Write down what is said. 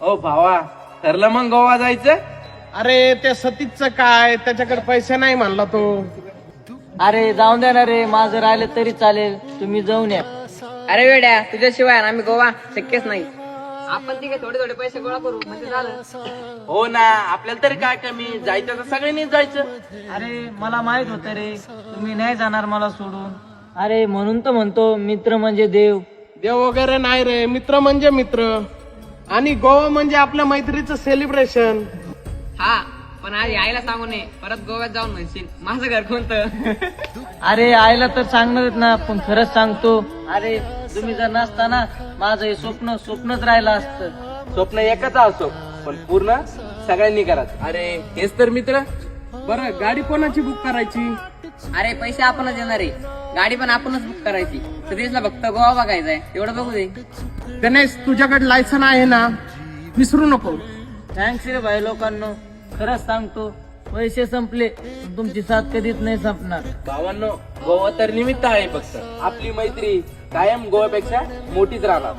ओ भावा, ठरलं मग गोवा जायचं? अरे त्या सतीजचं काय, त्याच्याकडे पैसे नाही म्हणला तो. अरे जाऊन द्या ना रे, माझं राहिलं तरी चालेल, तुम्ही जाऊन या. अरे वेड्या, तुझ्याशिवाय आम्ही गोवा शक्यच नाही. आपण तिघे थोडे थोडे पैसे गोळा करू म्हणजे झालं. हो ना, आपल्याला तरी काय कमी, जायचं तर सगळ्यांनीच जायचं. अरे मला माहित होतं रे, तुम्ही नाही जाणार मला सोडून. अरे म्हणून तर म्हणतो, मित्र म्हणजे देव. देव वगैरे नाही रे, मित्र म्हणजे मित्र. आणि गोवा म्हणजे आपल्या मैत्रीचं सेलिब्रेशन. हा, पण आधी आईला सांगू नये, परत गोव्यात जाऊन म्हणशील माझं घर कोणतं. अरे आईला तर सांगणारच ना, पण खरंच सांगतो. अरे तुम्ही जर नसताना माझं हे स्वप्नच राहिलं असतं. स्वप्न एकच असो, पण पूर्ण सगळ्यांनी करायचं. अरे हेच तर मित्र. बरं, गाडी कोणाची बुक करायची? अरे पैसे आपणच देणार आहे, गाडी पण आपणच बुक करायची. सतीशला फक्त गोवा बघायचंय, तेवढं बघू दे. गणेश, तुझ्याकडे लायसन आहे ना, विसरू नको. थँक्स रे भाई लोकांनो, खरंच सांगतो, पैसे संपले पण तुमची साथ कधीच नाही संपणार. भावांनो, गोवा तर निमित्त आहे फक्त. आपली मैत्री कायम गोव्यापेक्षा मोठीच राहणार.